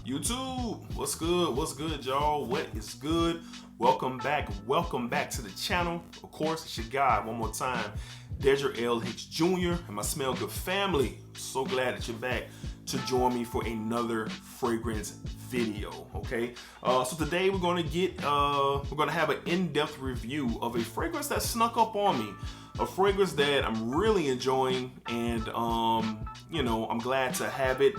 YouTube, what's good, y'all? What is good? Welcome back to the channel. Of course, it's your guy one more time, Desert LH Jr. and my Smell Good family. So glad that you're back to join me for another fragrance video. Okay, so today we're gonna have an in-depth review of a fragrance that snuck up on me, a fragrance that I'm really enjoying, and I'm glad to have it.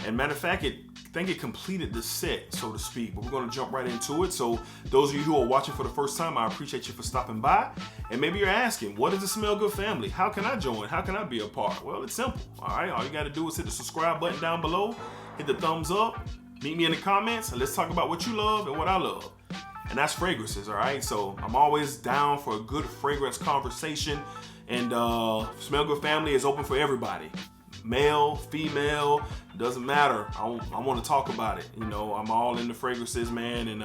And matter of fact, I think it completed the set, so to speak, but we're gonna jump right into it. So those of you who are watching for the first time, I appreciate you for stopping by. And maybe you're asking, what is the Smell Good family? How can I join? How can I be a part? Well, it's simple, all right? All you gotta do is hit the subscribe button down below, hit the thumbs up, meet me in the comments, and let's talk about what you love and what I love. And that's fragrances, all right? So I'm always down for a good fragrance conversation, and Smell Good family is open for everybody. Male, female, doesn't matter. I want to talk about it. I'm all into fragrances, man, and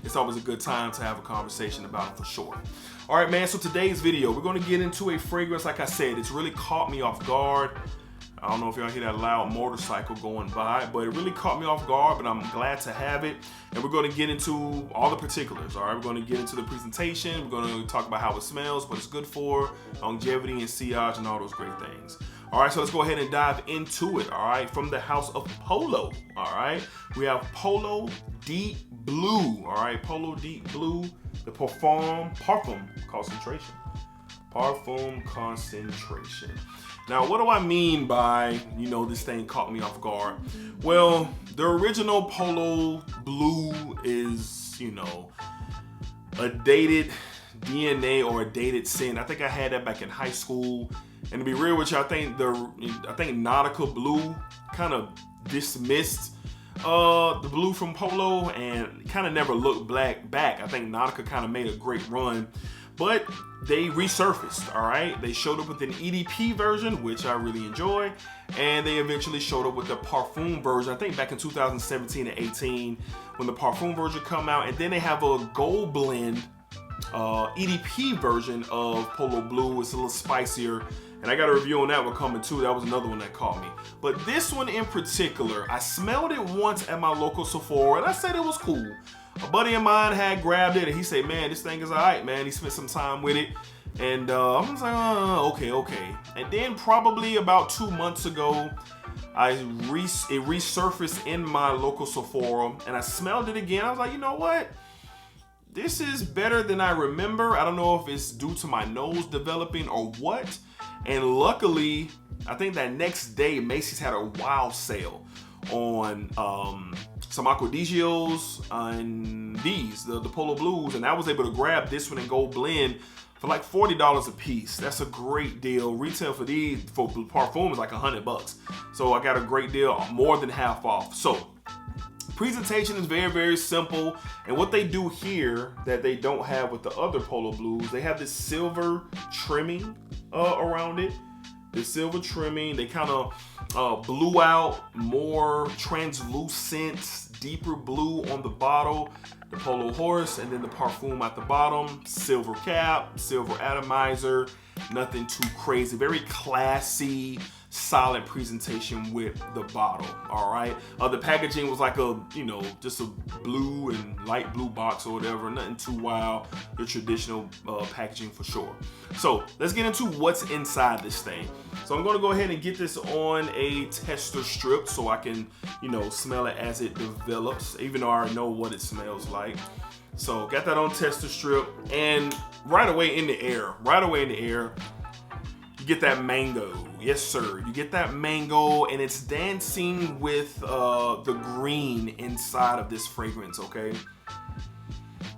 it's always a good time to have a conversation about it for sure. All right, man, so today's video, we're going to get into a fragrance. Like I said, it's really caught me off guard. I don't know if y'all hear that loud motorcycle going by, but it really caught me off guard, but I'm glad to have it. And we're going to get into all the particulars, all right? We're going to get into the presentation. We're going to talk about how it smells, what it's good for, longevity and sillage and all those great things. All right, so let's go ahead and dive into it, all right? From the house of Polo, all right? We have Polo Deep Blue, all right? Polo Deep Blue, the Parfum concentration. Parfum concentration. Now, what do I mean by, this thing caught me off guard? Well, the original Polo Blue is, a dated DNA or a dated scent. I think I had that back in high school. And to be real with you, I think Nautica Blue kind of dismissed the blue from Polo and kind of never looked back. I think Nautica kind of made a great run, but they resurfaced, all right? They showed up with an EDP version, which I really enjoy, and they eventually showed up with the Parfum version, I think back in 2017 and 18, when the Parfum version come out, and then they have a gold blend EDP version of Polo Blue. It's a little spicier, and I got a review on that one coming too. That was another one that caught me. But this one in particular, I smelled it once at my local Sephora, and I said it was cool. A buddy of mine had grabbed it, and he said, man, this thing is all right, man. He spent some time with it, and I was like, okay. And then probably about 2 months ago, it resurfaced in my local Sephora, and I smelled it again. I was like, you know what? This is better than I remember. I don't know if it's due to my nose developing or what. And luckily, I think that next day, Macy's had a wild sale on some Acquadigios and the Polo Blues. And I was able to grab this one in gold blend for like $40 a piece. That's a great deal. Retail for these, for Parfum, is like $100. So I got a great deal, more than half off. So presentation is very, very simple, and what they do here that they don't have with the other Polo Blues, they have this silver trimming around it. The silver trimming, they kind of blew out more translucent, deeper blue on the bottle, the Polo horse, and then the Parfum at the bottom, silver cap, silver atomizer, nothing too crazy, very classy, solid presentation with the bottle, all right? The packaging was like just a blue and light blue box or whatever, nothing too wild, the traditional packaging for sure. So let's get into what's inside this thing. So I'm gonna go ahead and get this on a tester strip so I can, smell it as it develops, even though I already know what it smells like. So got that on tester strip, and right away in the air, you get that mango. Yes, sir. You get that mango, and it's dancing with the green inside of this fragrance, okay?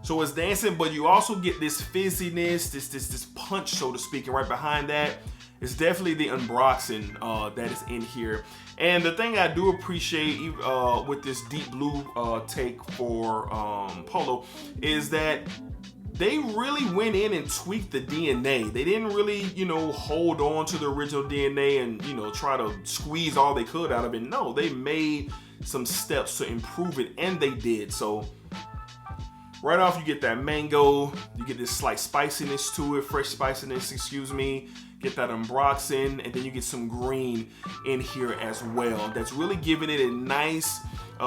So it's dancing, but you also get this fizziness, this punch, so to speak, and right behind that, it's definitely the Ambroxan that is in here. And the thing I do appreciate with this deep blue take for Polo is that they really went in and tweaked the DNA. They didn't really, hold on to the original DNA and, try to squeeze all they could out of it. No, they made some steps to improve it, and they did. So right off, you get that mango, you get this slight spiciness to it, fresh spiciness, excuse me. Get that Ambroxan, and then you get some green in here as well. That's really giving it a nice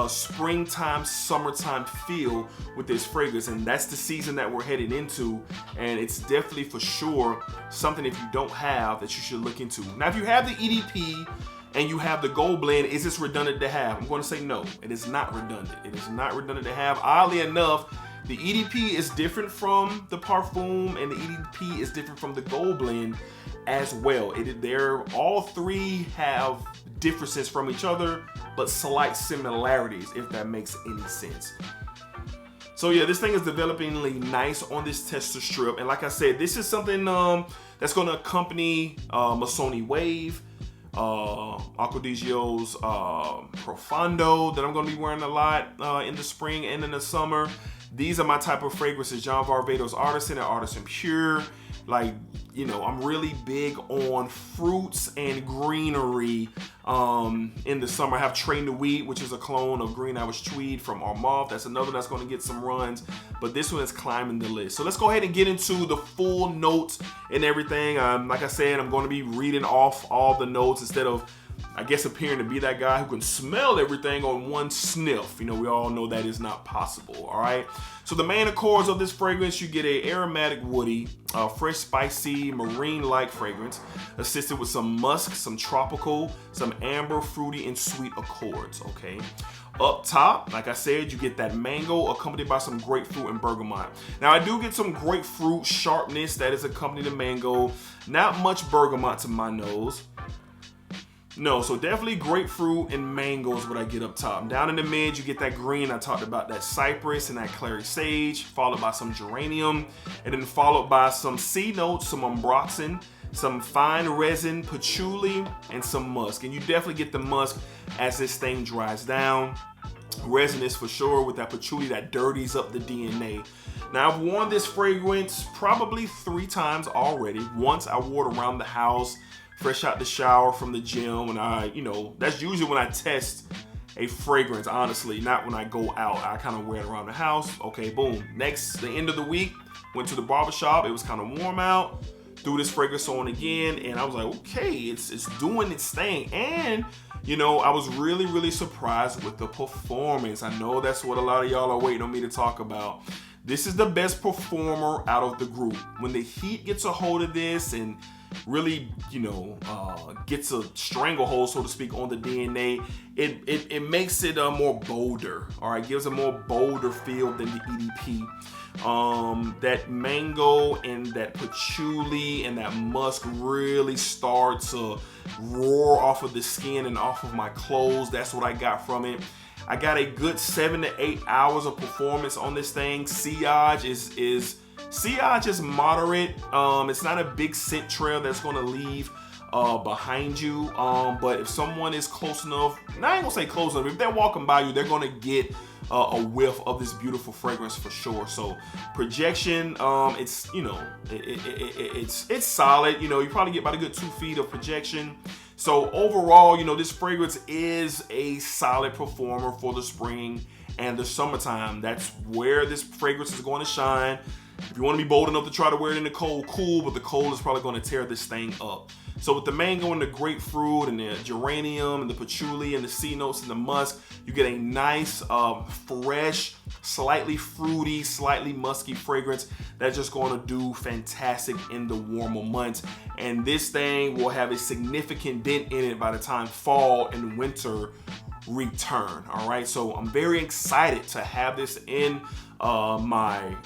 springtime, summertime feel with this fragrance, and that's the season that we're heading into, and it's definitely for sure something, if you don't have, that you should look into. Now, if you have the EDP and you have the gold blend, is this redundant to have? I'm going to say no, it is not redundant. It is not redundant to have. Oddly enough, the EDP is different from the Parfum, and the EDP is different from the gold blend as well. They're all three have differences from each other, but slight similarities, if that makes any sense. So yeah, this thing is developingly nice on this tester strip, and like I said, this is something that's going to accompany Missoni Wave, Acquadigio's Profondo that I'm going to be wearing a lot in the spring and in the summer. These are my type of fragrances. John Varvatos Artisan and Artisan Pure. Like, you know, I'm really big on fruits and greenery in the summer. I have Train the Wheat, which is a clone of Green Irish Tweed from Armauve. That's another that's going to get some runs, but this one is climbing the list. So let's go ahead and get into the full notes and everything. Like I said, I'm going to be reading off all the notes instead of, I guess, appearing to be that guy who can smell everything on one sniff. You know, we all know that is not possible, all right? So the main accords of this fragrance, you get a aromatic woody, fresh, spicy, marine-like fragrance, assisted with some musk, some tropical, some amber, fruity, and sweet accords, okay? Up top, like I said, you get that mango accompanied by some grapefruit and bergamot. Now, I do get some grapefruit sharpness that is accompanied the mango. Not much bergamot to my nose. No, so definitely grapefruit and mango is what I get up top. Down in the mid, you get that green. I talked about that cypress and that clary sage, followed by some geranium, and then followed by some C notes, some ambroxan, some fine resin, patchouli, and some musk. And you definitely get the musk as this thing dries down. Resinous for sure with that patchouli that dirties up the DNA. Now, I've worn this fragrance probably 3 times already. Once I wore it around the house, fresh out the shower from the gym, and you know, that's usually when I test a fragrance, honestly, not when I go out. I kind of wear it around the house. Okay, boom. Next, the end of the week, went to the barbershop. It was kind of warm out. Threw this fragrance on again, and I was like, okay, it's doing its thing. And, you know, I was really, really surprised with the performance. I know that's what a lot of y'all are waiting on me to talk about. This is the best performer out of the group. When the heat gets a hold of this and really, you know, gets a stranglehold, so to speak, on the DNA, it makes it more bolder, all right? Gives a more bolder feel than the EDP. That mango and that patchouli and that musk really start to roar off of the skin and off of my clothes. That's what I got from it. I got a good 7 to 8 hours of performance on this thing. Sillage is moderate. It's not a big scent trail that's going to leave behind you. But if someone is close enough, I ain't gonna say close enough, if they're walking by you, they're going to get a whiff of this beautiful fragrance for sure. So projection, it's, you know, it's solid. You know, you probably get about a good 2 feet of projection. So overall, you know, this fragrance is a solid performer for the spring and the summertime. That's where this fragrance is going to shine. If you want to be bold enough to try to wear it in the cold, cool, but the cold is probably going to tear this thing up. So with the mango and the grapefruit and the geranium and the patchouli and the C notes and the musk, you get a nice, fresh, slightly fruity, slightly musky fragrance that's just going to do fantastic in the warmer months. And this thing will have a significant dent in it by the time fall and winter return. All right, so I'm very excited to have this in my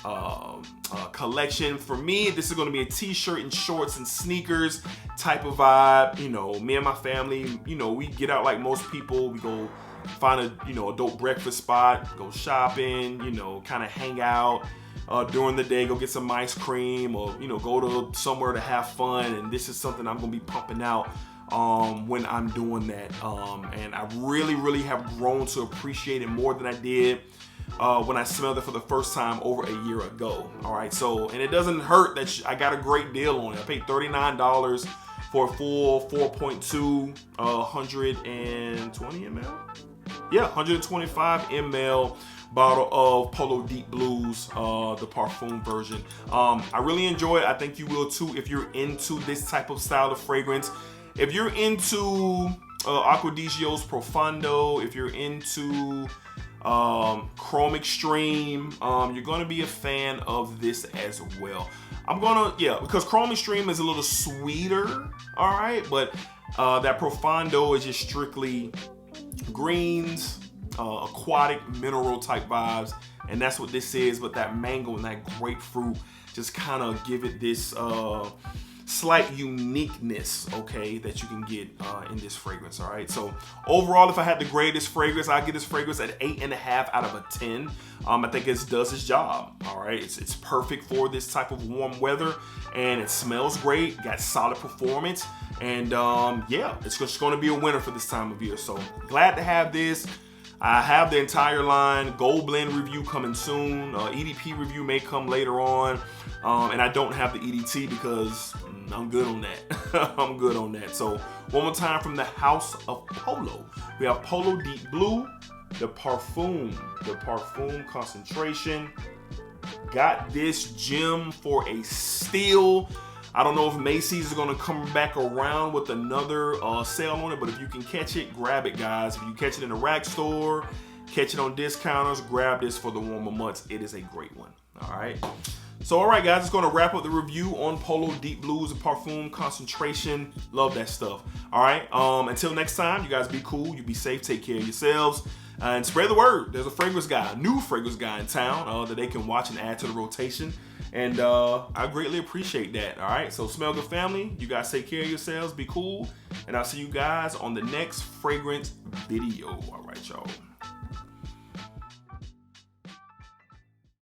collection. For me, this is going to be a t-shirt and shorts and sneakers type of vibe. You know, me and my family, you know, we get out like most people. We go find a, you know, a dope breakfast spot, go shopping, you know, kind of hang out during the day, go get some ice cream, or, you know, go to somewhere to have fun. And this is something I'm going to be pumping out when I'm doing that. And I really, really have grown to appreciate it more than I did when I smelled it for the first time over a year ago. All right, so, and it doesn't hurt that I got a great deal on it. I paid $39 for a full 4.2 120 ml. Yeah, 125 ml bottle of Polo Deep Blues, the Parfum version. I really enjoy it. I think you will too if you're into this type of style of fragrance. If you're into Acquadigio's Profondo. If you're into Chrome Extreme, you're gonna be a fan of this as well. Because Chrome Extreme is a little sweeter, all right, but that Profondo is just strictly greens, aquatic mineral type vibes, and that's what this is. But that mango and that grapefruit just kind of give it this slight uniqueness, okay, that you can get in this fragrance. All right, so overall, if I had to grade this fragrance, I give this fragrance at 8.5 out of a 10. I think it does its job. All right, it's perfect for this type of warm weather, and it smells great, got solid performance, and yeah, it's just going to be a winner for this time of year. So glad to have this. I have the entire line. Gold Blend review coming soon. EDP review may come later on. And I don't have the EDT because I'm good on that. I'm good on that. So one more time from the House of Polo. We have Polo Deep Blue, the Parfum concentration. Got this gem for a steal. I don't know if Macy's is gonna come back around with another sale on it, but if you can catch it, grab it, guys. If you catch it in a rack store, catch it on discounters, grab this for the warmer months. It is a great one. All right. So, all right, guys, it's gonna wrap up the review on Polo Deep Blues and Parfum concentration. Love that stuff. All right. Until next time, you guys be cool. You be safe. Take care of yourselves. And spread the word. There's a new fragrance guy in town that they can watch and add to the rotation. And I greatly appreciate that. All right. So Smell Good family, you guys take care of yourselves. Be cool. And I'll see you guys on the next fragrance video. All right, y'all.